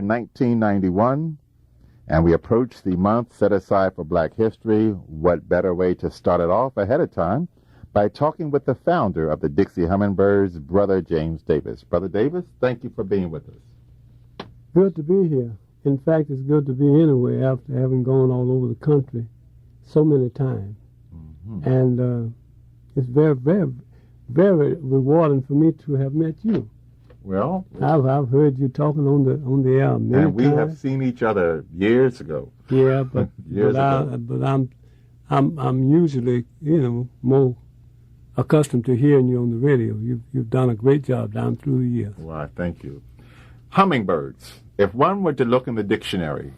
in 1991, and we approach the month set aside for Black History. What better way to start it off ahead of time by talking with the founder of the Dixie Hummingbirds, Brother James Davis. Brother Davis, thank you for being with us. Good to be here. In fact, it's good to be anywhere after having gone all over the country so many times. Mm-hmm. And it's very, very, very rewarding for me to have met you. Well, I've heard you talking on the air many times. And we have seen each other years ago. Yeah, but I'm usually more accustomed to hearing you on the radio. You've done a great job down through the years. Well, thank you. Hummingbirds. If one were to look in the dictionary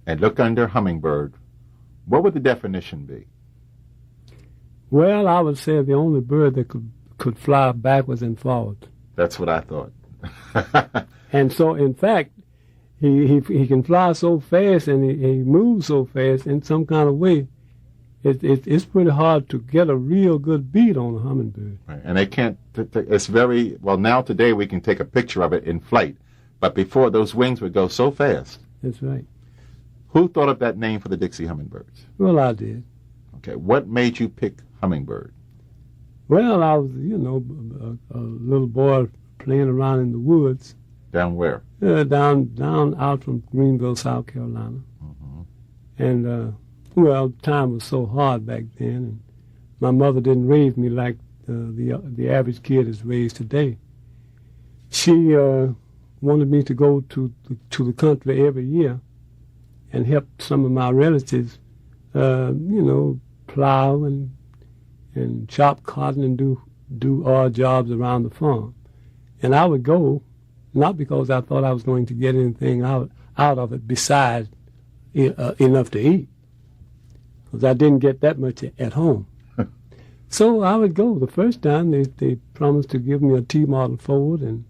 and look under hummingbird, what would the definition be? Well, I would say the only bird that could fly backwards and forwards. That's what I thought. And so, in fact, he can fly so fast and he moves so fast in some kind of way. It's pretty hard to get a real good beat on a hummingbird. Right. And they can't. It's very well now. Today we can take a picture of it in flight, but before those wings would go so fast. That's right. Who thought of that name for the Dixie Hummingbirds? Well, I did. Okay. What made you pick hummingbird? Well, I was, a little boy playing around in the woods. Down where? Down out from Greenville, South Carolina. Mm-hmm. And, time was so hard back then, and my mother didn't raise me like the average kid is raised today. She wanted me to go to the country every year and help some of my relatives, plow and chop cotton and do odd jobs around the farm. And I would go, not because I thought I was going to get anything out of it besides enough to eat, because I didn't get that much at home. So I would go. The first time they promised to give me a T-model Ford, and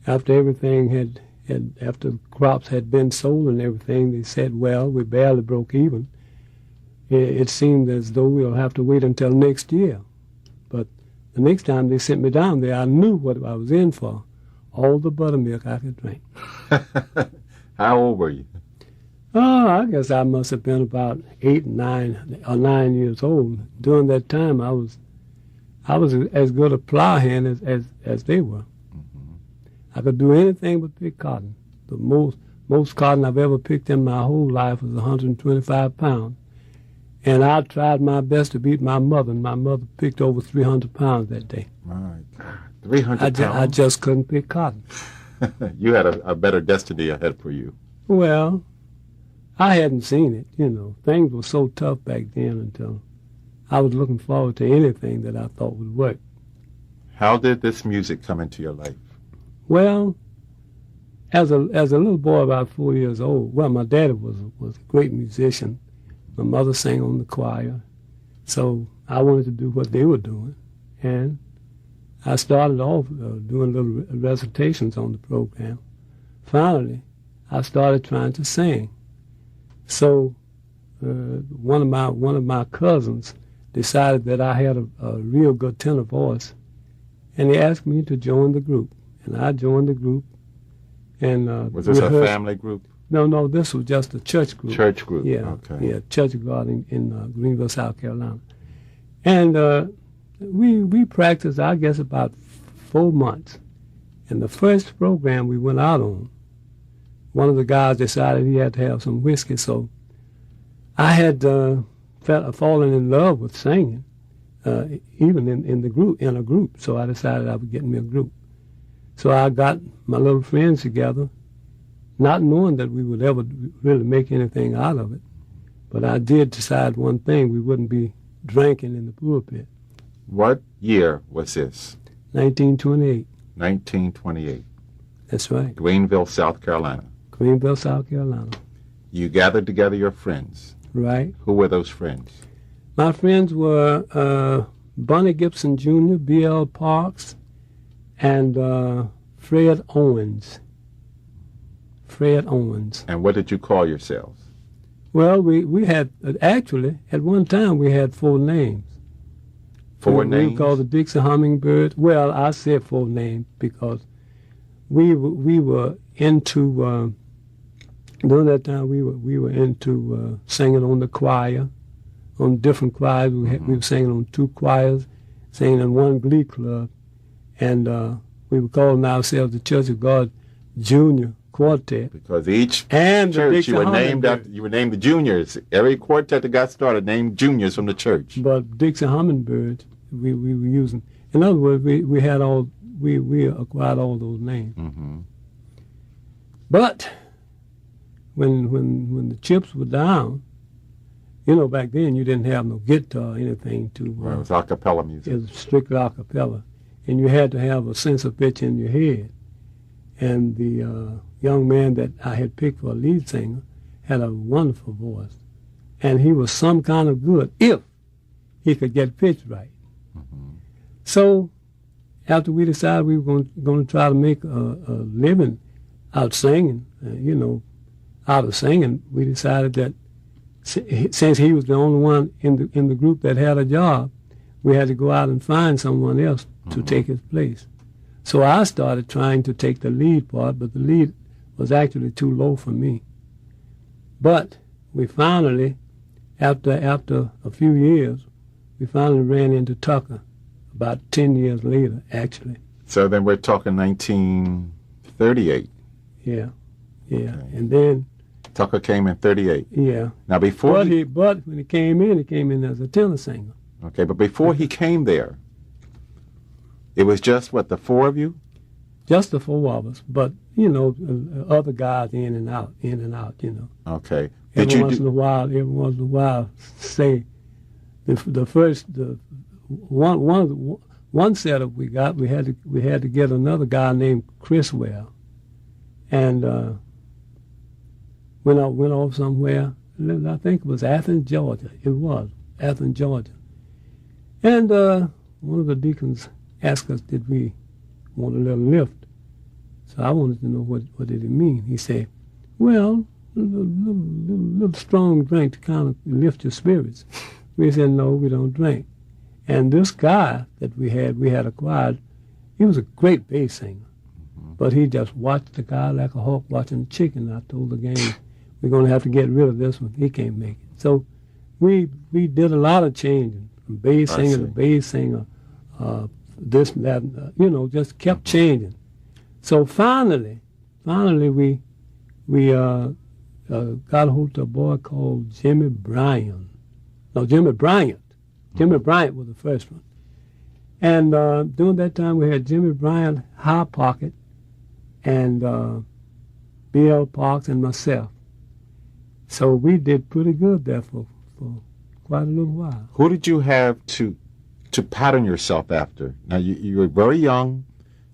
after everything after the crops had been sold and everything, they said, well, we barely broke even. It seemed as though we'll have to wait until next year. But the next time they sent me down there, I knew what I was in for. All the buttermilk I could drink. How old were you? Oh, I guess I must have been about 8 or 9 years old. During that time, I was as good a plow hand as they were. Mm-hmm. I could do anything but pick cotton. The most cotton I've ever picked in my whole life was 125 pounds. And I tried my best to beat my mother, and my mother picked over 300 pounds that day. My God, 300 pounds? I just couldn't pick cotton. You had a better destiny ahead for you. Well, I hadn't seen it, Things were so tough back then until I was looking forward to anything that I thought would work. How did this music come into your life? Well, as a little boy about 4 years old, my daddy was a great musician. My mother sang on the choir, so I wanted to do what they were doing. And I started off doing little recitations on the program. Finally, I started trying to sing. So one of my cousins decided that I had a real good tenor voice, and he asked me to join the group. And I joined the group. And was this a family group? No, this was just a church group. Church group, yeah, okay. Yeah, church group in Greenville, South Carolina. And we practiced, I guess, about 4 months. And the first program we went out on, one of the guys decided he had to have some whiskey, so I had fallen in love with singing, even in a group. So I decided I would get me a group. So I got my little friends together, not knowing that we would ever really make anything out of it. But I did decide one thing: we wouldn't be drinking in the pulpit. What year was this? 1928. 1928. That's right. Greenville, South Carolina. Greenville, South Carolina. You gathered together your friends. Right. Who were those friends? My friends were Bunny Gibson Jr., B.L. Parks, and Fred Owens. Fred Owens. And what did you call yourselves? Well, we had, actually, at one time we had 4 names. Four names? We were called the Dixie Hummingbirds. Well, I said 4 names because we were into during that time we were into singing on the choir, on different choirs. We were singing on 2 choirs, singing in 1 glee club, and we were calling ourselves the Church of God Junior Quartet. Because each and church you were named the juniors. Every quartet that got started named juniors from the church. But Dixie Hummingbirds we were using. In other words, we acquired all those names. Mm-hmm. But when the chips were down, back then you didn't have no guitar or anything to. It was a cappella music. It was strictly a cappella, and you had to have a sense of pitch in your head. And the young man that I had picked for a lead singer had a wonderful voice, and he was some kind of good if he could get pitch right. Mm-hmm. So after we decided we were going to try to make a living out singing, out of singing, we decided that since he was the only one in the group that had a job, we had to go out and find someone else to take his place. So I started trying to take the lead part, but the lead was actually too low for me. But we finally, after a few years, we finally ran into Tucker about 10 years later, actually. So then we're talking 1938. Yeah. Okay. And then Tucker came in 38. Yeah. Now before but when he came in as a tenor singer. Okay, but before he came there, it was just the 4 of you? Just the 4 of us, but other guys in and out. Okay. Every once in a while, say one setup we got, we had to get another guy named Criswell, and went off somewhere. I think it was Athens, Georgia. It was Athens, Georgia, and one of the deacons asked us, did we want a little lift? So I wanted to know what did it mean. He said, well, a little strong drink to kind of lift your spirits. We said, no, we don't drink. And this guy that we had acquired, he was a great bass singer. But he just watched the guy like a hawk watching a chicken. I told the gang, we're going to have to get rid of this one. He can't make it. So we did a lot of changing, from bass singer to bass singer, this and that, just kept changing. So finally we got a hold of a boy called Jimmy Bryant. Jimmy Bryant was the first one. And during that time we had Jimmy Bryant, High Pocket, and B.L. Parks and myself. So we did pretty good there for quite a little while. Who did you have to pattern yourself after? Now, you were very young.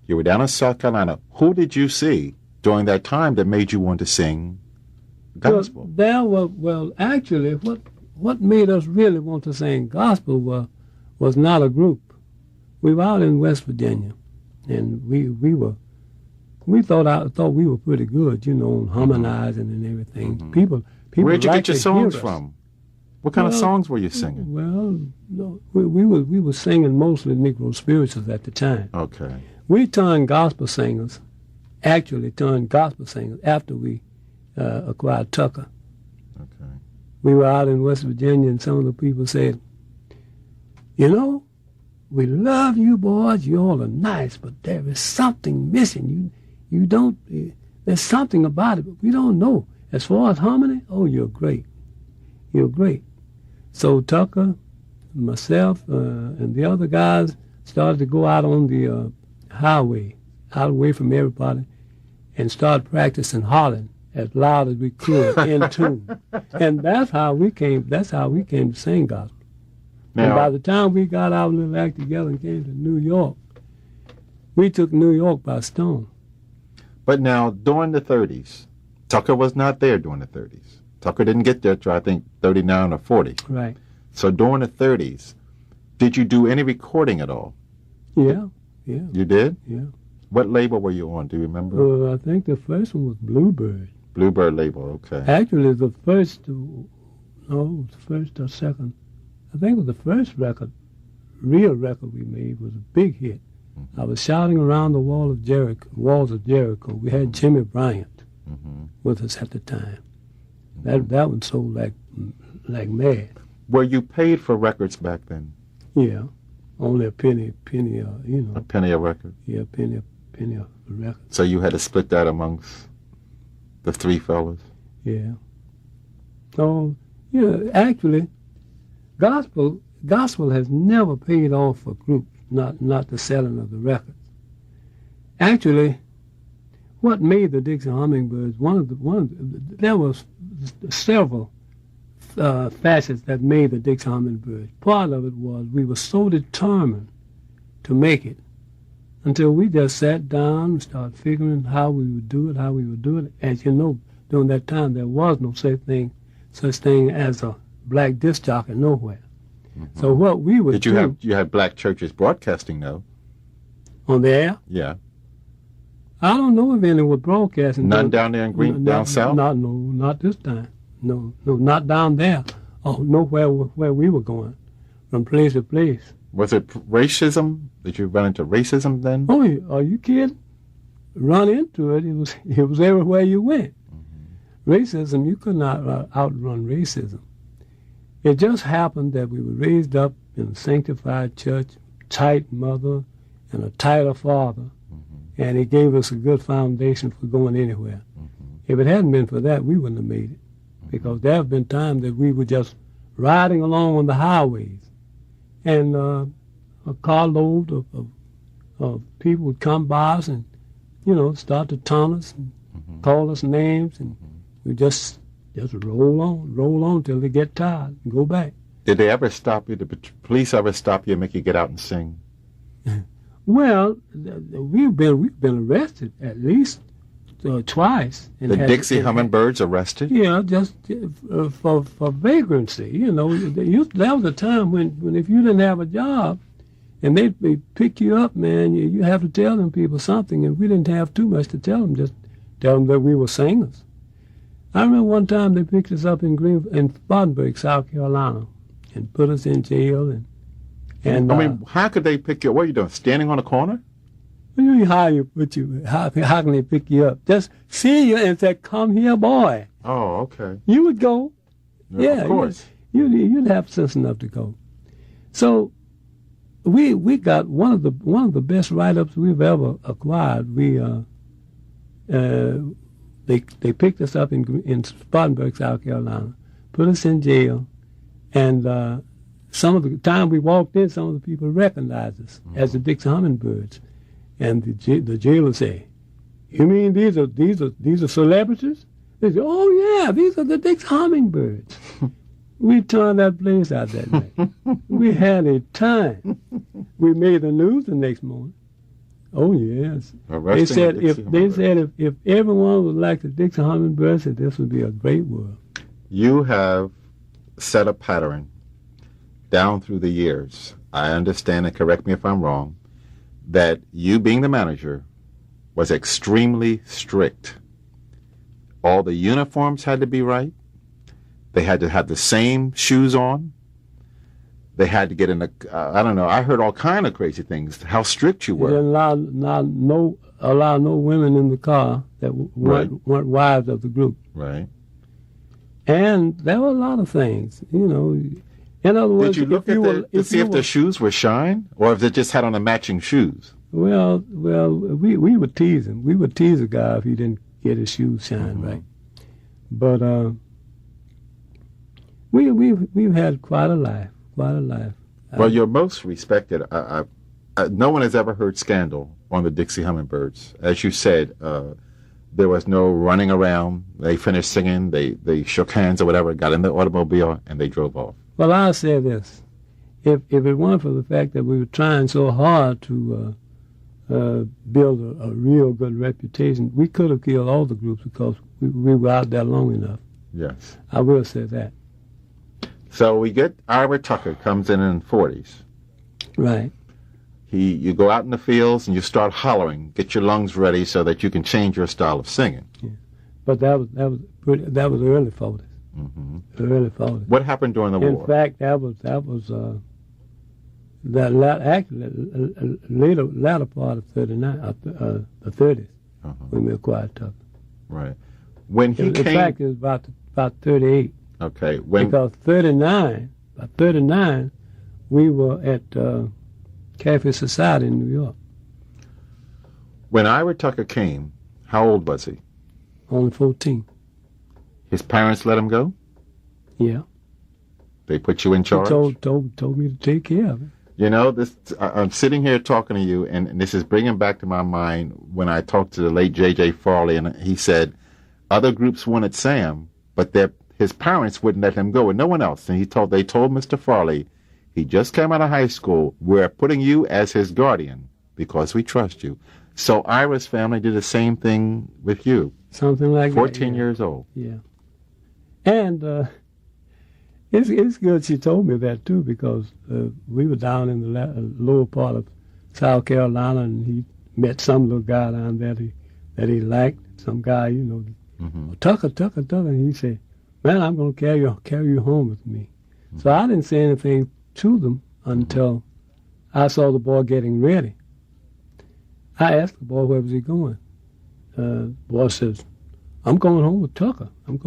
You were down in South Carolina. Who did you see during that time that made you want to sing gospel? Well, actually, what made us really want to sing gospel was not a group. We were out in West Virginia, and we thought we were pretty good, on harmonizing and everything. Mm-hmm. People Where'd you get your songs us. from? What kind of songs were you singing? Well, no, we were singing mostly Negro spirituals at the time. Okay. We turned gospel singers after we acquired Tucker. Okay. We were out in West Virginia, and some of the people said, we love you boys, you all are nice, but there is something missing. You don't, there's something about it, but we don't know. As far as harmony, you're great. You're great. So Tucker, myself, and the other guys started to go out on the highway, out away from everybody, and start practicing hollering as loud as we could in tune. And that's how we came to sing gospel. Now, and by the time we got our little act together and came to New York, we took New York by storm. But now, during the 30s, Tucker was not there during the 30s. Tucker didn't get there till, I think, 39 or 40. Right. So during the 30s, did you do any recording at all? Yeah. You did? Yeah. What label were you on? Do you remember? I think the first one was Bluebird. Bluebird label, okay. Actually, the first or second, I think it was the first real record we made was a big hit. I was shouting around the walls of Jericho. We had Jimmy Bryant with us at the time. That one sold like mad. Were you paid for records back then? Yeah, only a penny, A penny a record? Yeah, a penny a record. So you had to split that amongst the three fellas? Yeah. So, actually, gospel has never paid off for groups, not the selling of the records. Actually, what made the Dixie Hummingbirds, there was several facets that made the Dixie Hummingbirds. Part of it was we were so determined to make it until we just sat down and started figuring how we would do it. As you know, during that time, there was no such thing as a black disc jockey nowhere. So what we would do... You had black churches broadcasting, though? On the air? Yeah. I don't know if any were broadcasting. None down there in down south? Not this time. No, not down there. Oh, nowhere where we were going, from place to place. Was it racism? Did you run into racism then? Oh, are you kidding? Run into it. It was everywhere you went. Racism, you could not outrun racism. It just happened that we were raised up in a sanctified church, tight mother, and a tighter father, and he gave us a good foundation for going anywhere. If it hadn't been for that, we wouldn't have made it, because there have been times that we were just riding along on the highways, and a carload of people would come by us and, start to taunt us and call us names, and we just roll on till they get tired and go back. Did they ever stop you? Did the police ever stop you and make you get out and sing? Well, we've been arrested at least twice. And the Dixie Hummingbirds arrested? Yeah, just for vagrancy. There was a time when if you didn't have a job and they'd pick you up, man, you have to tell them people something, and we didn't have too much to tell them, just tell them that we were singers. I remember one time they picked us up in Spartanburg, South Carolina, and put us in jail. And how could they pick you up? What are you doing, standing on a corner? How can they pick you up? Just see you and say, "Come here, boy." Oh, okay. You would go. Yeah, of course. You'd have sense enough to go. So we got one of the best write-ups we've ever acquired. They picked us up in Spartanburg, South Carolina, put us in jail, and some of the time we walked in, some of the people recognized us as the Dixie Hummingbirds, and the jailer said, "You mean these are celebrities?" They said, "Oh yeah, these are the Dixie Hummingbirds." We turned that place out that night. We had a time. We made the news the next morning. Oh yes. They said if everyone was like the Dixie Hummingbirds, this would be a great world. You have set a pattern down through the years. I understand, and correct me if I'm wrong, that you being the manager was extremely strict. All the uniforms had to be right. They had to have the same shoes on. They had to get in the, I don't know, I heard all kind of crazy things, how strict you were. They didn't allow no women in the car that weren't wives of the group. Right. And there were a lot of things, In other words, did you look to see if the shoes were shine, or if they just had on the matching shoes? Well, we would tease him. We would tease a guy if he didn't get his shoes shine right. But we've had quite a life. Well, you're most respected. No one has ever heard scandal on the Dixie Hummingbirds. As you said, there was no running around. They finished singing, they shook hands or whatever, got in the automobile, and they drove off. Well, I'll say this. If it weren't for the fact that we were trying so hard to build a real good reputation, we could have killed all the groups because we were out there long enough. Yes. I will say that. So we get Ira Tucker comes in the 40s. Right. You go out in the fields and you start hollering, get your lungs ready so that you can change your style of singing. Yeah. But that was the early 40s. The early 40s. What happened during the war? In fact, that was latter part of 39, the 30s, when we acquired Tucker. Right. When he In came... fact, it was about 38. Okay. Because 39, by 39, we were at Cafe Society in New York. When Ira Tucker came, how old was he? Only 14. His parents let him go? Yeah. They put you in charge? He told me to take care of it. You know, I'm sitting here talking to you, and this is bringing back to my mind when I talked to the late J.J. Farley, and he said other groups wanted Sam, but his parents wouldn't let him go, and no one else. And they told Mr. Farley, he just came out of high school, we're putting you as his guardian because we trust you. So Ira's family did the same thing with you. Something like 14 that, years old. Yeah. And it's good she told me that, too, because we were down in the lower part of South Carolina, and he met some little guy down there that he liked, some guy, you know, Tucker, and he said, man, I'm going to carry you home with me. So I didn't say anything to them until I saw the boy getting ready. I asked the boy, where was he going? The boy says, I'm going home with Tucker. I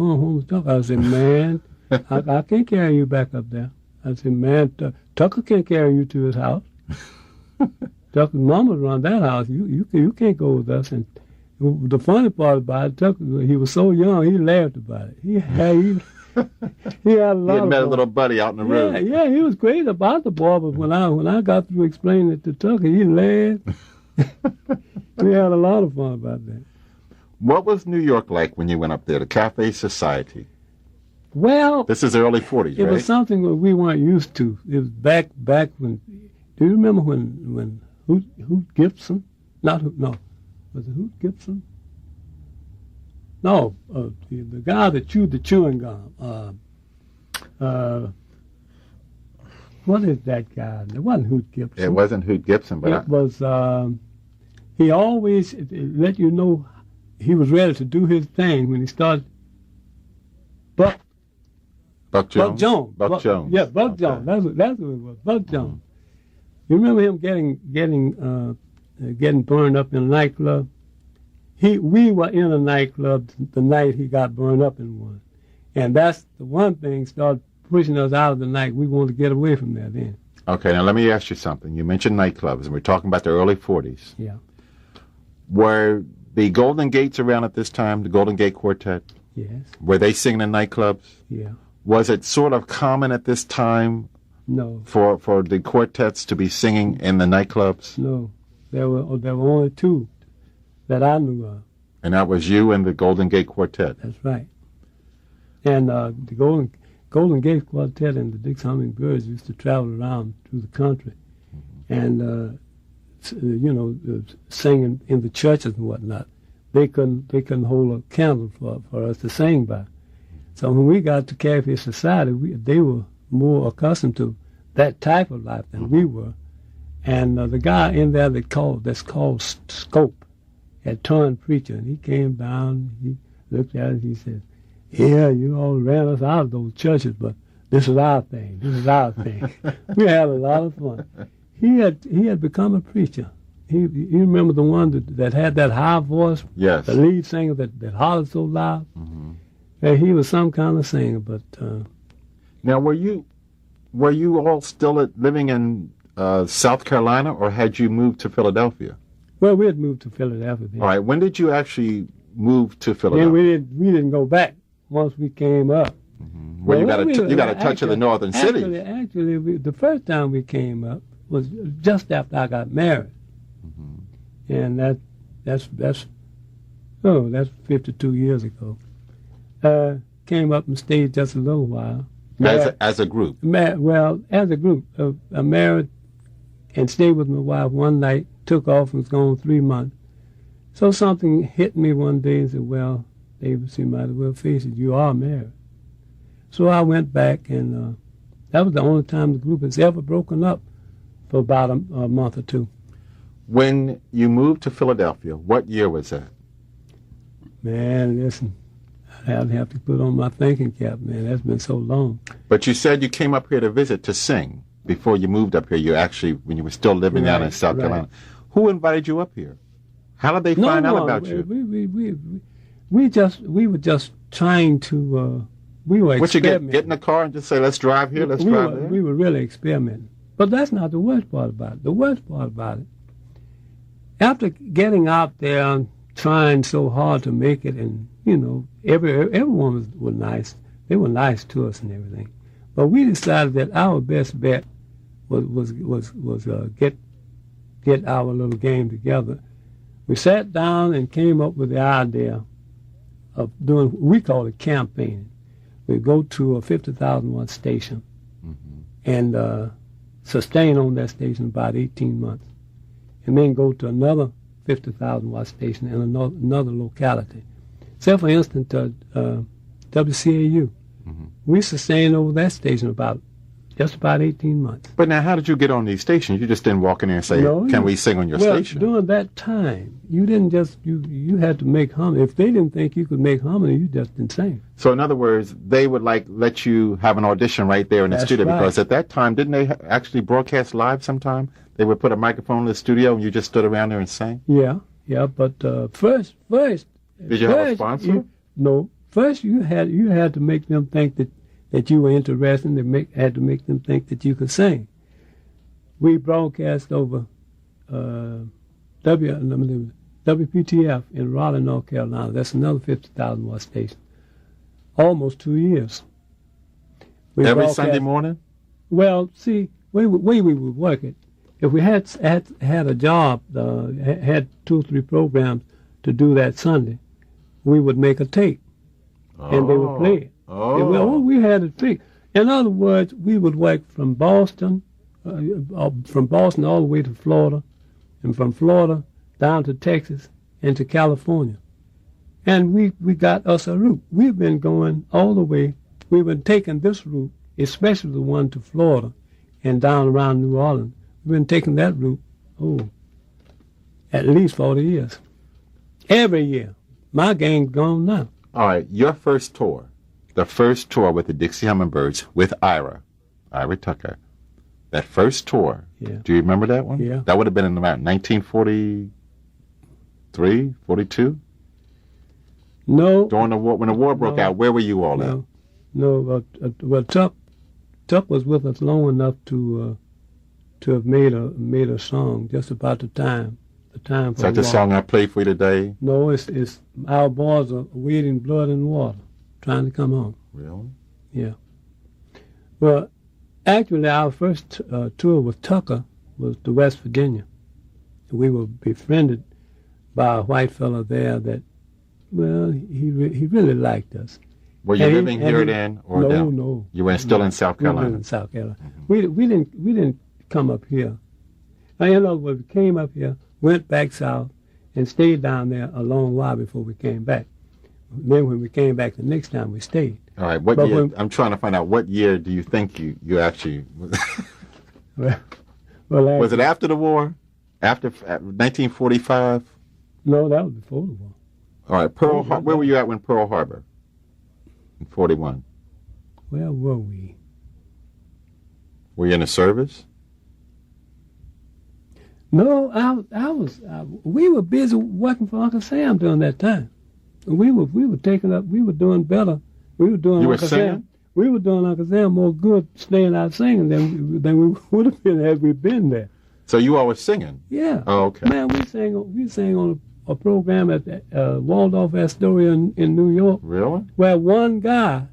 said, man, I can't carry you back up there. I said, man, Tucker can't carry you to his house. Tucker's mama's around that house. You can't go with us. And the funny part about it, Tucker, he was so young, he laughed about it. He had a lot He of had met a fun. little buddy out in the road. Yeah, he was crazy about the boy, but when I got through explaining it to Tucker, he laughed. We had a lot of fun about that. What was New York like when you went up there, the Cafe Society? Well, This is the early 40s, it right? was something that we weren't used to. It was back when. Do you remember when Hoot Gibson? Was it Hoot Gibson? No, the guy that chewed the chewing gum. What is that guy? It wasn't Hoot Gibson. It wasn't Hoot Gibson, but It was. He always let you know he was ready to do his thing when he started. Buck Jones. Buck Jones. Yeah, Buck Jones. That's what it was. Buck Jones. You remember him getting burned up in a nightclub? We were in a nightclub the night he got burned up in one, and that's the one thing started pushing us out of the night. We wanted to get away from that then. Okay, now let me ask you something. You mentioned nightclubs, and we're talking about the early 40s. Yeah. Were the Golden Gates around at this time, the Golden Gate Quartet? Yes. Were they singing in nightclubs? Yeah. Was it sort of common at this time No. for the quartets to be singing in the nightclubs? No. There were only two that I knew of. And that was you and the Golden Gate Quartet? That's right. And the Golden Gate Quartet and the Dixie Hummingbirds used to travel around through the country and, sing in the churches and whatnot. They couldn't hold a candle for us to sing by. So when we got to Cafe Society, they were more accustomed to that type of life than we were. And the guy in there that's called Scope had turned preacher, and he came down, he looked at us, he said, yeah, you all ran us out of those churches, but this is our thing. We had a lot of fun. He had become a preacher. You remember the one that had that high voice? Yes. The lead singer that hollered so loud? Mm-hmm. Yeah, he was some kind of singer, but... Now, were you all still living in South Carolina, or had you moved to Philadelphia? Well, we had moved to Philadelphia then. All right. When did you actually move to Philadelphia? Then we didn't go back once we came up. Mm-hmm. Well, you got a touch of the northern cities. Actually, the first time we came up was just after I got married. Mm-hmm. And that's 52 years ago. Came up and stayed just a little while. As a group? As a group. I married and stayed with my wife one night, took off and was gone 3 months. So something hit me one day and said, well, Davis, you might as well face it, you are married. So I went back, and that was the only time the group has ever broken up for about a month or two. When you moved to Philadelphia, what year was that? Man, listen, I'd have to put on my thinking cap, man. That's been so long. But you said you came up here to visit, to sing. before you moved up here, you actually, when you were still living down in South Carolina. Who invited you up here? How did they find out about you? We were just trying to, we were experimenting. What, you get in the car and just say, let's drive here, let's drive there? We were really experimenting. But that's not the worst part about it. The worst part about it, after getting out there and trying so hard to make it, and, you know, everyone was nice. They were nice to us and everything. But we decided that our best bet was get our little game together. We sat down and came up with the idea of doing, we call it campaigning. We go to a 50,000 watt station and sustain on that station about 18 months, and then go to another 50,000 watt station in another locality. Say, for instance, WCAU. We sustained over that station just about 18 months. But now, how did you get on these stations? You just didn't walk in there and say, can we sing on your station? During that time, you didn't just, you had to make harmony. If they didn't think you could make harmony, you just didn't sing. So in other words, they would let you have an audition right there in the studio, because at that time, didn't they actually broadcast live sometime? They would put a microphone in the studio and you just stood around there and sang? Yeah, but first. Did you have a sponsor? No. First, you had to make them think that you were interested, and had to make them think that you could sing. We broadcast over WPTF in Raleigh, North Carolina. That's another 50,000 watt station. Almost 2 years. Every Sunday morning? Well, see, way we would work it. If we had a job, had 2 or 3 programs to do that Sunday, we would make a tape. And they would play it. We had it fixed. In other words, we would work from Boston all the way to Florida, and from Florida down to Texas and to California. And we got us a route. We've been going all the way. We've been taking this route, especially the one to Florida and down around New Orleans. We've been taking that route, at least 40 years. Every year. My gang's gone now. All right, your first tour, the first tour with the Dixie Hummingbirds with Ira Tucker, that first tour, do you remember that one? Yeah. That would have been in about 1943, 42? No. During the war, when the war broke out, where were you all at? No, well, Tuck was with us long enough to have made a song just about the time. Is that the song I played for you today? No, it's Our Boys Are Wading Blood and Water, trying to come home. Really? Yeah. Well, actually, our first tour with Tucker was to West Virginia. We were befriended by a white fellow there that, well, he really liked us. Were you living here then, or down? No. You were still in South Carolina? We were in South Carolina. We didn't come up here. In other words, we came up here, went back south, and stayed down there a long while before we came back. Then when we came back the next time, we stayed. All right, what year? I'm trying to find out, what year do you think you actually... was it after the war? After 1945? No, that was before the war. All right, where were you at when Pearl Harbor? In 41. Where were we? Were you in the service? No, we were busy working for Uncle Sam during that time. We were taking up, we were doing better. We were doing Uncle Sam. We were doing Uncle Sam more good staying out singing than we would have been had we been there. So you all were singing? Yeah. Oh, okay. Man, we sang on a program at the Waldorf Astoria in New York. Really? Where one guy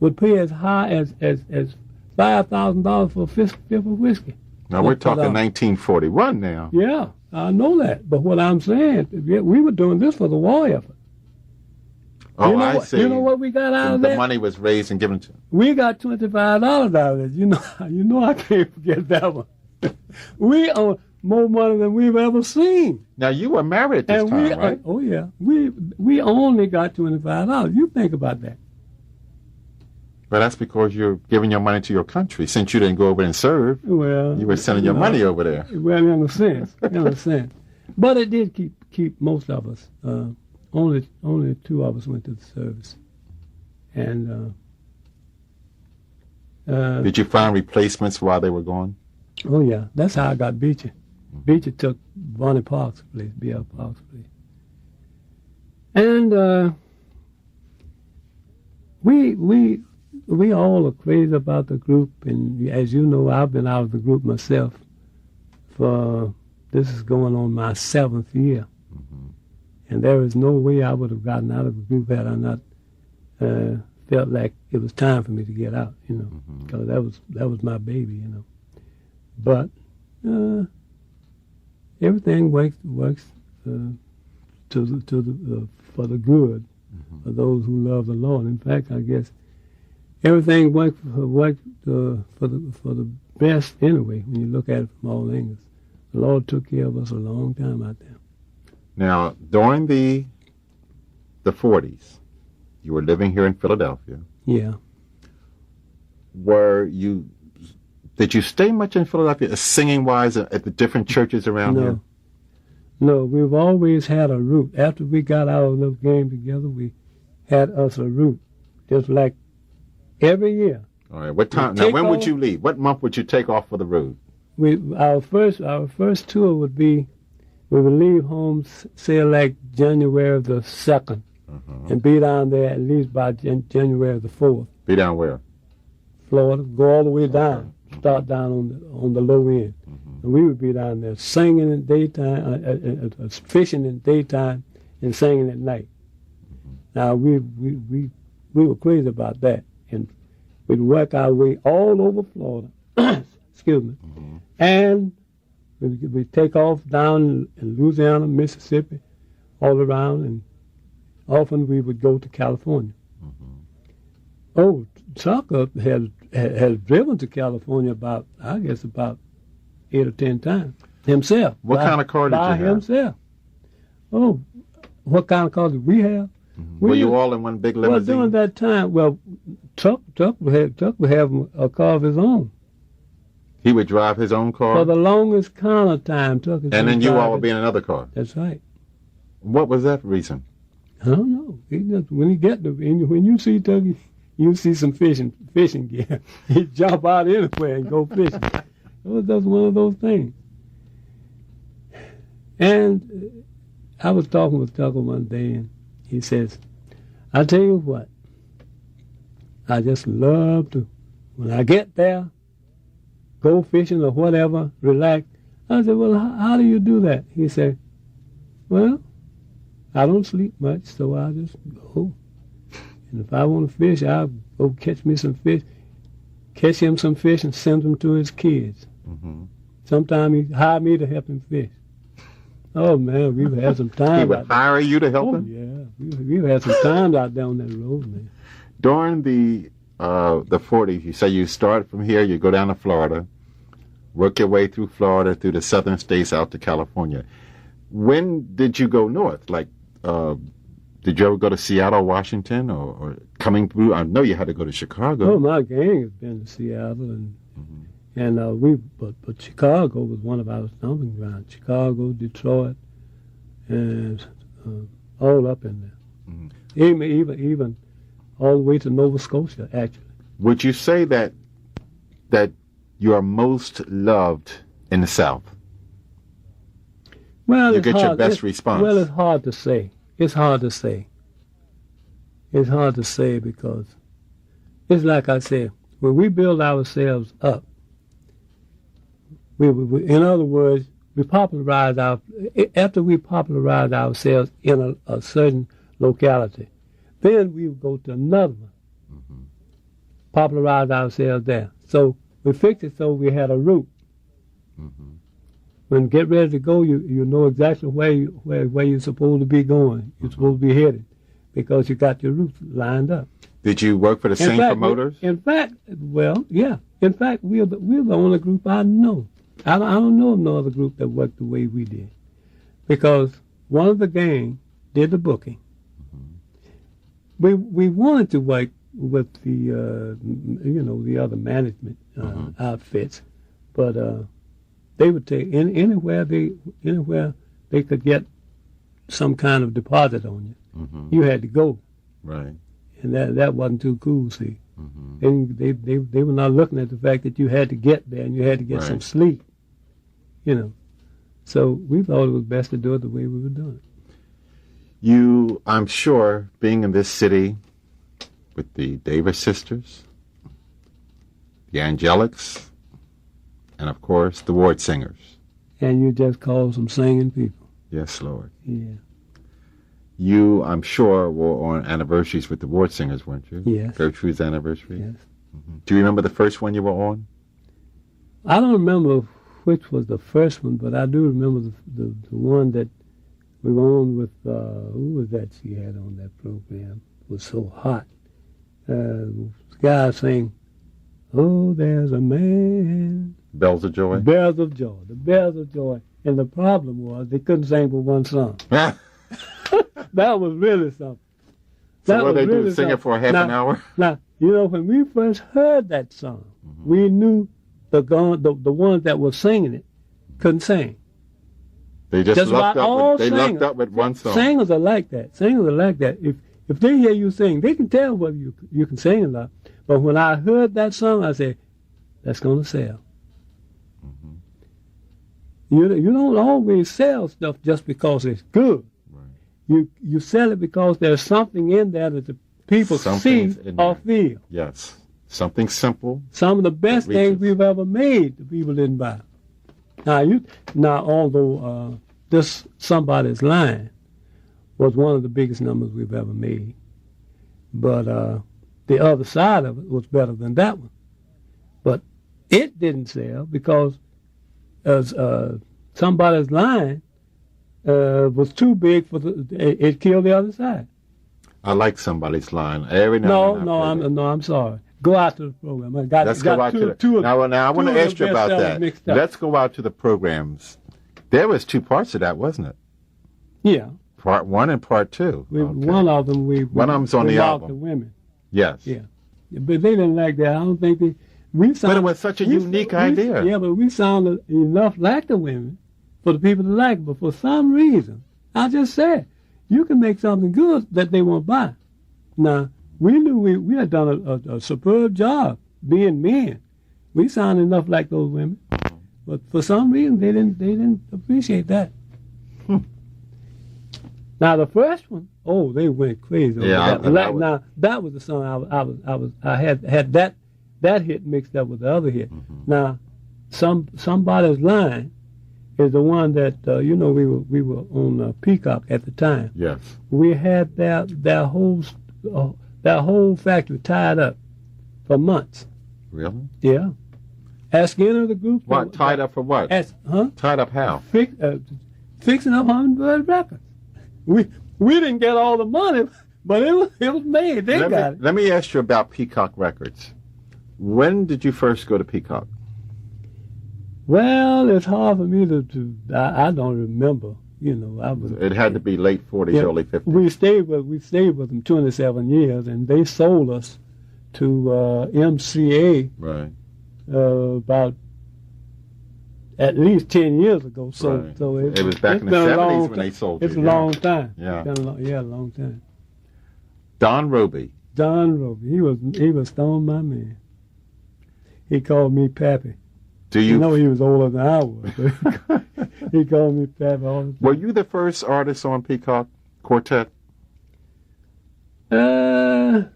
would pay as high as $5,000 for a fifth of whiskey. Now, we're talking 1941 now. Yeah, I know that. But what I'm saying, we were doing this for the war effort. Oh, I see. You know what we got out of that? The money was raised and given to them. We got $25 out of it. You know I can't forget that one. We own more money than we've ever seen. Now, you were married at this time, right? Oh, yeah. We only got $25. You think about that. But that's because you're giving your money to your country. Since you didn't go over and serve, well, you were sending your money over there. Well, in a sense. But it did keep most of us. Only 2 of us went to the service. And Did you find replacements while they were gone? Oh, yeah. That's how I got Beecher. Beecher took Bonnie Parks' place, B.L. Parks' place. And we all are crazy about the group. And as you know, I've been out of the group myself this is going on my 7th year. And there is no way I would have gotten out of the group had I not felt like it was time for me to get out, because that was my baby, But everything works for the good for those who love the Lord. In fact, I guess everything worked for the best anyway. When you look at it from all angles, the Lord took care of us a long time out there. Now, during the 40s, you were living here in Philadelphia. Yeah. Did you stay much in Philadelphia, singing-wise, at the different churches around here? No, we've always had a route. After we got our little game together, we had us a route, just like every year. All right. What time? Now, when would you leave? What month would you take off for the road? Our first tour would be, we would leave home, say like January the 2nd, and be down there at least by January the 4th. Be down where? Florida. Go all the way down. Start down on the low end. And we would be down there singing in daytime, fishing in daytime, and singing at night. Now we were crazy about that, and we'd work our way all over Florida. Excuse me, and we take off down in Louisiana, Mississippi, all around, and often we would go to California. Oh, Tucker has driven to California about 8 or 10 times himself. What kind of car did you have? By himself. Oh, what kind of car did we have? Were you all in one big limousine? Well, during that time, Tuck would have a car of his own. He would drive his own car? For the longest kind of time, Tuck. And then you all would be in another car? That's right. What was that reason? I don't know. When you see Tuck, you see some fishing gear. He jump out anywhere and go fishing. It was just one of those things. And I was talking with Tucker one day, and he says, I tell you what, I just love to, when I get there, go fishing or whatever, relax. I said, well, how do you do that? He said, well, I don't sleep much, so I just go. And if I want to fish, I'll go catch me some fish, catch him some fish and send them to his kids. Sometimes he hired me to help him fish. Oh, man, we've had some time. He would hire you to help him? Yeah. We've had some times out there on that road, man. During the 40s, you say you start from here, you go down to Florida, work your way through Florida, through the southern states out to California. When did you go north? Like, did you ever go to Seattle, Washington, or coming through? I know you had to go to Chicago. Oh, my gang has been to Seattle, but Chicago was one of our stomping grounds. Chicago, Detroit, and all up in there. Even all the way to Nova Scotia, actually. Would you say that you are most loved in the South? Well, you get your best response. Well, it's hard to say. It's hard to say because it's like I said, when we build ourselves up, we in other words, after we popularize ourselves in a certain locality, then we would go to another one, popularize ourselves there. So we fixed it so we had a route. When you get ready to go, you know exactly where you're supposed to be going. You're supposed to be headed because you got your routes lined up. Did you work for the same promoters? In fact, well, yeah. In fact, we're the only group I know. I don't know of no other group that worked the way we did, because one of the gang did the booking. We wanted to work with the other management outfits, but they would take anywhere they could get some kind of deposit on you. You had to go, right? And that wasn't too cool, see. Mm-hmm. And they were not looking at the fact that you had to get there and you had to get some sleep, you know. So we thought it was best to do it the way we were doing it. You, I'm sure, being in this city with the Davis sisters, the Angelics, and of course the Ward Singers. And you just called some singing people. Yes, Lord. Yeah. You, I'm sure, were on anniversaries with the Ward Singers, weren't you? Yes. Gertrude's anniversary? Yes. Mm-hmm. Do you remember the first one you were on? I don't remember which was the first one, but I do remember the one that we were on with, who was that she had on that program? It was so hot. The guy sang, "Oh, there's a man." Bells of Joy? Bells of Joy. The Bells of Joy. And the problem was they couldn't sing for one song. That was really something. So what they do, sing it for half an hour? Now, you know, when we first heard that song, Mm-hmm. we knew the ones that were singing it couldn't sing. They just lucked up with one song. Singers are like that. Singers are like that. If they hear you sing, they can tell whether you can sing or not. But when I heard that song, I said, that's going to sell. Mm-hmm. You don't always sell stuff just because it's good. Right. You sell it because there's something in there that the people see or feel. Yes. Something simple. Some of the best things we've ever made, the people didn't buy. Now, although this Somebody's Line was one of the biggest numbers we've ever made, but the other side of it was better than that one. But it didn't sell because Somebody's Line was too big for it killed the other side. I like Somebody's Line. Every now and then. I'm sorry. Go out to the program. Let's go out to the now I want to ask you about that. Let's go out to the programs. There was two parts of that, wasn't it? Yeah. Part 1 and part 2. One of them one of them's on the album. The women. Yes. Yeah. But they didn't like that. I don't think but it was such a unique idea. Yeah, but we sounded enough like the women for the people to like it. But for some reason, I just said, you can make something good that they won't buy. Now, we knew we had done a superb job being men. We sounded enough like those women. But for some reason, they didn't appreciate that. Now, the first one, they went crazy over that. Now, that was the song I had that hit mixed up with the other hit. Mm-hmm. Now, Somebody's Line is the one that we were on Peacock at the time. Yes. We had their whole factory tied up for months. Really? Yeah. Ask any of the group. What? Tied up for what? Tied up how? Fixing up Hummingbird records. We didn't get all the money, but it was made. They got it. Let me ask you about Peacock Records. When did you first go to Peacock? Well, it's hard for me to I don't remember. It had to be late 40s, early 50s. We stayed with them 27 years, and they sold us to MCA. Right. About at least 10 years ago. So it was back in the 70s when they sold you. It's a long time. Yeah. A long time. Don Roby. He was Stone my man. He called me Pappy. Do you know he was older than I was? He called me Pappy all the time. Were you the first artist on Peacock Quartet? To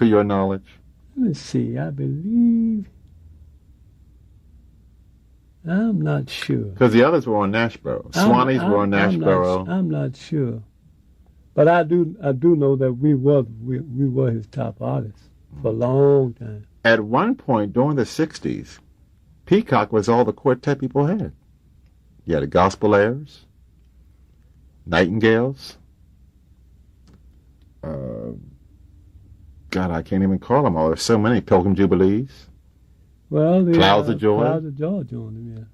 your knowledge? Let me see. I believe. I'm not sure. Because the others were on Nashboro. Swannies were on Nashboro. I'm not sure. But I do know that we were his top artists for a long time. At one point during the 60s, Peacock was all the quartet people had. You had the Gospel Airs, Nightingales. God, I can't even call them all. There's so many. Pilgrim Jubilees. Well, Clouds of Joy. Clouds of Joy joined them,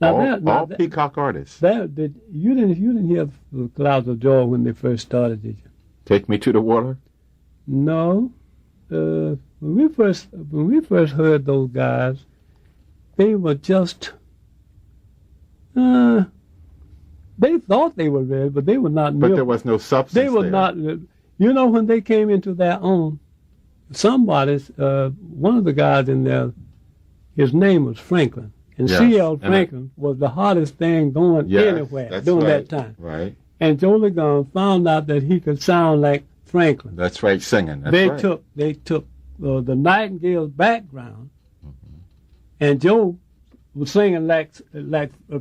yeah. All Peacock artists. You didn't hear the Clouds of Joy when they first started, did you? Take Me to the Water? No. When we first heard those guys, they were just they thought they were ready, but they were not. But there was no substance. They were not. When they came into their own, one of the guys in there, his name was Franklin. And Yes. C.L. Franklin was the hottest thing going Yes, anywhere that's during right. that time. Right. And Joe Ligon found out that he could sound like Franklin. That's right, singing. That's They right. took the Nightingale's background, and Joe was singing like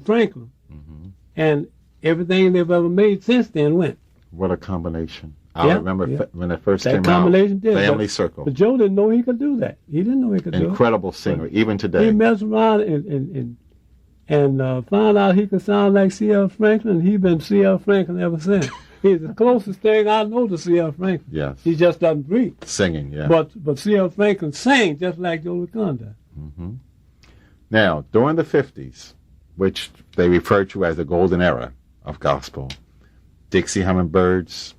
Franklin, and everything they've ever made since then went. What a combination. I Yeah, remember yeah. when it first That came combination out, did. Family Circle. But Joe didn't know he could do that. He didn't know he could do it. Incredible singer, even He today. messed around and found out he could sound like C.L. Franklin, and he's been C.L. Franklin ever since. He's the closest thing I know to C.L. Franklin. Yes. He just doesn't breathe. Singing, yeah. But C.L. Franklin sang just like Joe Ligon does. Now, during the 50s, which they refer to as the golden era of gospel, Dixie Hummingbirds,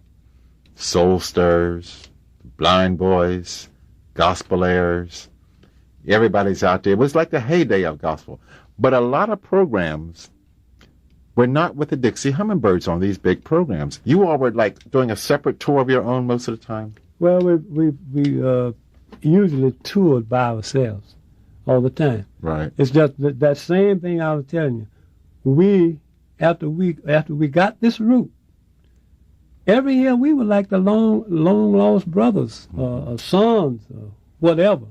Soul Stirrers, Blind Boys, Gospel Airs, everybody's out there. It was like the heyday of gospel. But a lot of programs were not with the Dixie Hummingbirds on these big programs. You all were like doing a separate tour of your own most of the time? Well, we usually toured by ourselves all the time. Right. It's just that same thing I was telling you. After we got this route, every year we were like the long lost brothers, sons, whatever.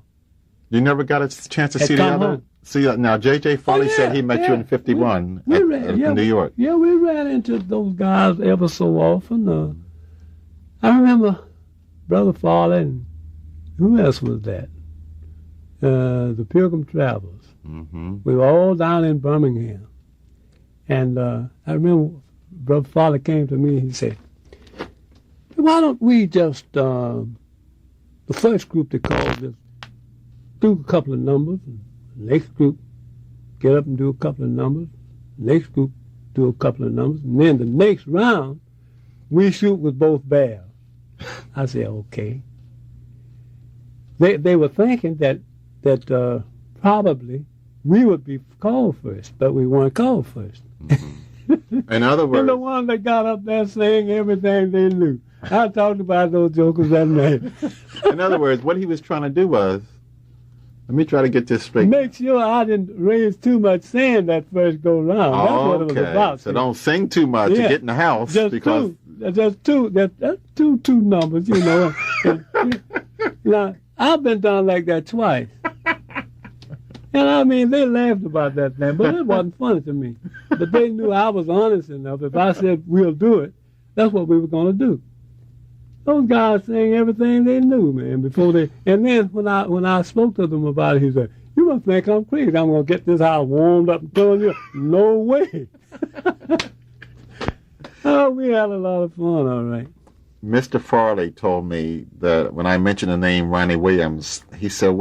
You never got a chance to Had see the come other? home. See, now J.J. Foley said he met you in 51 in New York. Yeah, we ran into those guys ever so often. I remember Brother Farley and who else was that? The Pilgrim Travelers. Mm-hmm. We were all down in Birmingham. And I remember Brother Farley came to me and he said, why don't we just, the first group they called, just do a couple of numbers. The next group get up and do a couple of numbers. The next group do a couple of numbers. And then the next round, we shoot with both barrels. I said, okay. They were thinking that probably we would be called first, but we weren't called first. In other words, You're the one that got up there saying everything they knew. I talked about those jokers that night. in other words, what he was trying to do was, let me try to get this straight. Make sure I didn't raise too much sand that first go round. That's what it was about. So don't sing too much to Yeah. get in the house. Just because two. That's two numbers, you know. Now, I've been done like that twice. And I mean, they laughed about that thing, but it wasn't funny to me. But they knew I was honest enough. If I said, we'll do it, that's what we were going to do. Those guys saying everything they knew, man, before they... And then when I spoke to them about it, he said, you must think I'm crazy. I'm going to get this house warmed up and telling you, no way. Oh, we had a lot of fun, all right. Mr. Farley told me that when I mentioned the name Ronnie Williams, he said,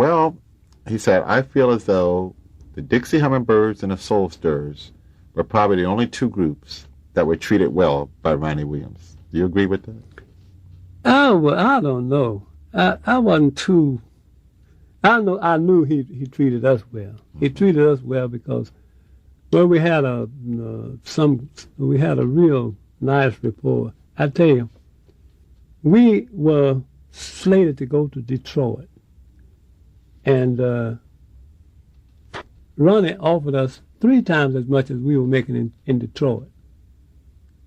I feel as though the Dixie Hummingbirds and the Soul Stirrers were probably the only two groups that were treated well by Ronnie Williams. Do you agree with that? Oh, well, I don't know. I wasn't too... I knew he treated us well. He treated us well because, well, we had a real nice rapport. I tell you, we were slated to go to Detroit, and Ronnie offered us 3 times as much as we were making in Detroit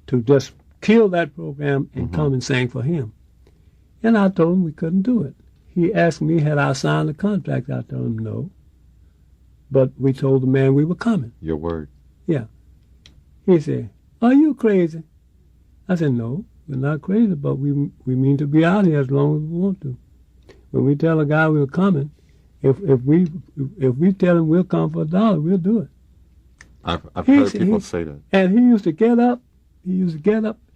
to just kill that program and come and sing for him. And I told him we couldn't do it. He asked me, had I signed the contract? I told him no. But we told the man we were coming. Your word. Yeah. He said, are you crazy? I said, no, we're not crazy, but we mean to be out here as long as we want to. When we tell a guy we're coming, if we tell him we'll come for $1, we'll do it. I've heard people say that. And he used to get up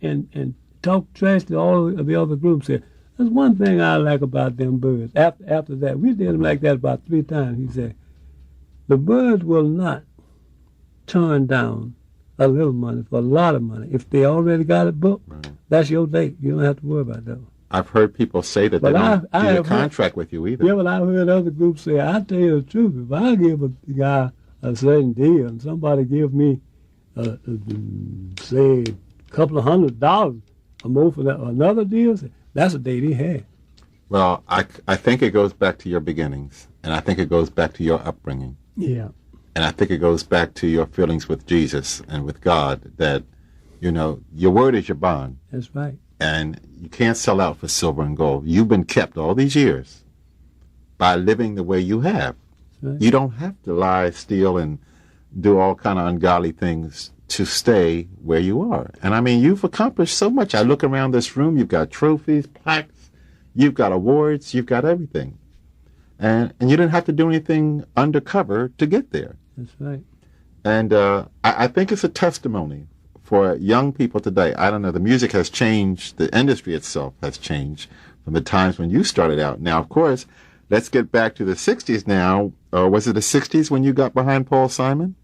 and talk trash to all of the other groups. Said, that's one thing I like about them birds. After that, we did him like that about 3 times. He said, the birds will not turn down a little money for a lot of money. If they already got it booked, Right. That's your date. You don't have to worry about that one. I've heard people say that But they don't I do a have contract with you either. Yeah, but I've heard other groups say, I tell you the truth, if I give a guy a certain deal and somebody give me, say, a couple of $100 or more for that, another deal, that's a date he had. Well, I think it goes back to your beginnings, and I think it goes back to your upbringing. Yeah. And I think it goes back to your feelings with Jesus and with God that, your word is your bond. That's right. And you can't sell out for silver and gold. You've been kept all these years by living the way you have. Right. You don't have to lie, steal, and do all kind of ungodly things to stay where you are. And I mean, you've accomplished so much. I look around this room, you've got trophies, plaques, you've got awards, you've got everything. And you didn't have to do anything undercover to get there. That's right. And I think it's a testimony for young people today. I don't know, the music has changed, the industry itself has changed from the times when you started out. Now, of course, let's get back to the 60s now. Was it the 60s when you got behind Paul Simon?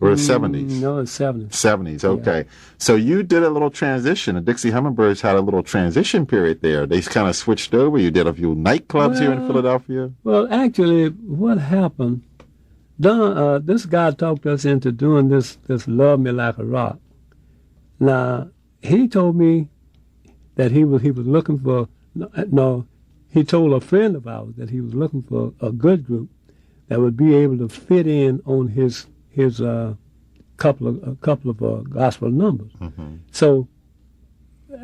Or the 70s? No, it's 70s. 70s, okay. Yeah. So you did a little transition. The Dixie Hummingbirds had a little transition period there. They kind of switched over. You did a few nightclubs here in Philadelphia. Well, actually, what happened, this guy talked us into doing this Love Me Like a Rock. Now, he told me that he was looking for, he told a friend of ours that he was looking for a good group that would be able to fit in on his couple of gospel numbers. Mm-hmm. So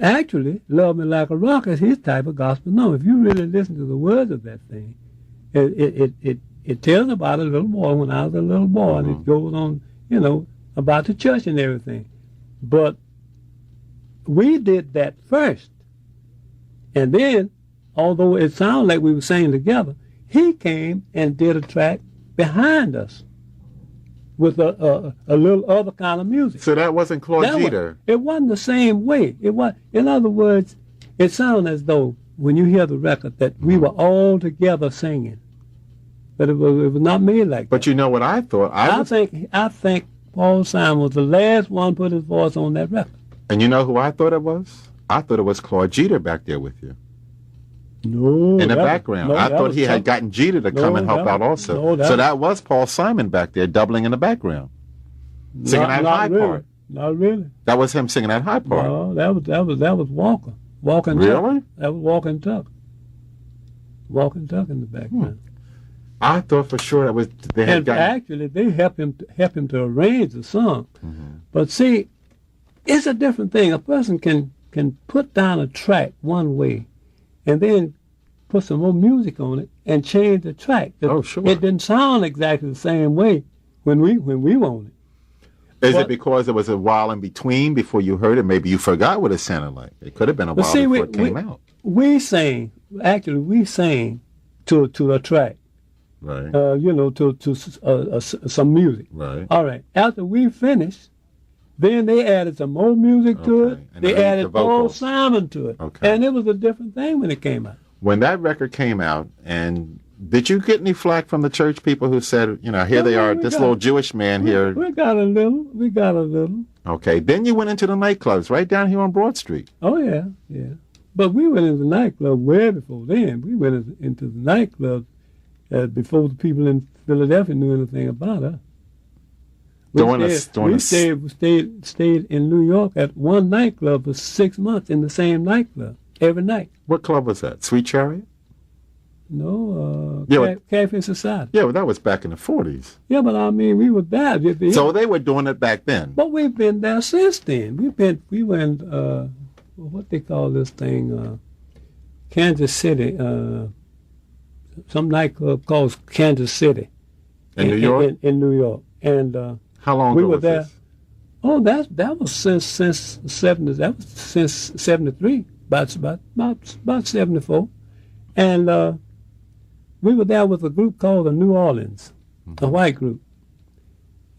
actually, Love Me Like a Rock is his type of gospel number. If you really listen to the words of that thing, it tells about a little boy when I was a little boy, mm-hmm. and it goes on, about the church and everything. But we did that first, and then, although it sounded like we were singing together, he came and did a track behind us with a little other kind of music. So that wasn't Claude Jeter? It wasn't the same way. It was, in other words, it sounded as though when you hear the record that we were all together singing, but it was not made like that. But you know what I thought? I think Paul Simon was the last one to put his voice on that record. And you know who I thought it was? I thought it was Claude Jeter back there with you. No. In the background. I thought he had gotten Jeter to come and help out also. So that was Paul Simon back there doubling in the background. Singing that high part. Not really. That was him singing that high part. No, that was Walker. Walking really? Tuck. That was Walking Tuck. Walking Tuck in the background. I thought for sure that was actually they helped him to arrange the song. Mm-hmm. But see, it's a different thing. A person can put down a track one way and then put some more music on it and change the track. Oh, sure. It didn't sound exactly the same way when we were on it. Is it because there was a while in between before you heard it? Maybe you forgot what it sounded like. It could have been a while before it came out. We sang to a track. Right. To some music. Right. All right. After we finished, then they added some more music to it. They added Paul Simon to it. Okay. And it was a different thing when it came out. When that record came out, and did you get any flack from the church people who said, here they are, this little Jewish man here? We got a little. Okay. Then you went into the nightclubs right down here on Broad Street. Oh, yeah. But we went into the nightclub way before then. We went into the nightclub before the people in Philadelphia knew anything about us. We stayed in New York at one nightclub for 6 months in the same nightclub every night. What club was that? Sweet Chariot? No, Cafe Society. Yeah, well, that was back in the 40s. Yeah, but I mean, we were there. So they were doing it back then. But we've been there since then. We went what they call this thing, Kansas City. Some nightclub called Kansas City. In New York? In New York. And how long ago was there. This? Oh, that was since 70. That was since 73. About 74. And we were there with a group called the New Orleans, a white group.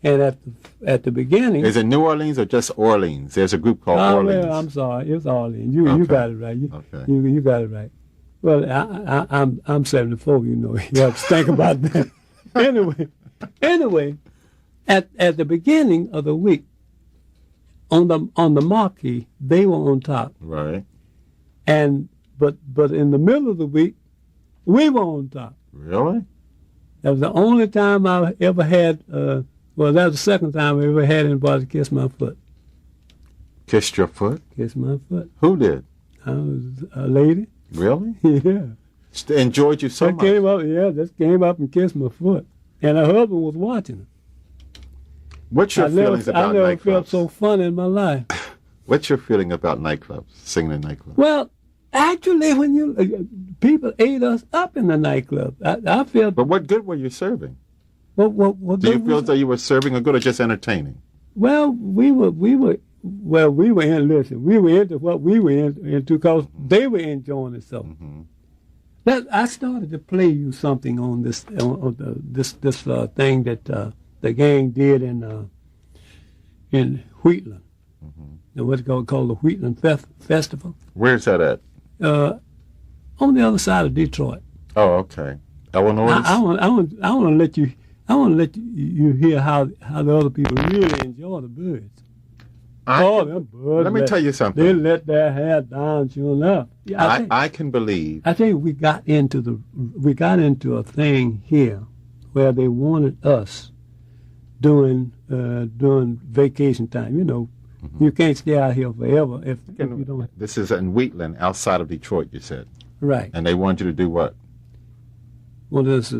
And at the beginning, is it New Orleans or just Orleans? There's a group called Orleans. Well, I'm sorry, it was Orleans. You got it right. You got it right. Well, I'm 74. You have to think about that. Anyway, at the beginning of the week, on the marquee, they were on top. Right. And but in the middle of the week, we were on top. Really? That was the only time I ever had. That was the second time I ever had anybody kiss my foot. Kissed your foot? Kissed my foot. Who did? I was a lady. Really? Yeah. Enjoyed you so much. Just came up and kissed my foot. And her husband was watching her. What's your feelings about nightclubs? I never felt so fun in my life. What's your feeling about nightclubs, singing in nightclubs? Well, actually, when people ate us up in the nightclub, I felt. But what good were you serving? What Do you feel that you were serving a good or just entertaining? Well, we were in. Listen, we were into what we were into because they were enjoying it. So I started to play you something on this thing that the gang did in Wheatland. What's called the Wheatland Festival. Where's that at? On the other side of Detroit. Oh, okay. Illinois. I want to let you. I want to let you hear how the other people really enjoy the birds. Them birds. Let me tell you something. They let their hair down, sure enough. Yeah, I can believe. I think we got into a thing here where they wanted us during vacation time. You know, you can't stay out here forever if you don't. This is in Wheatland, outside of Detroit. You said. Right. And they wanted you to do what? Well, there's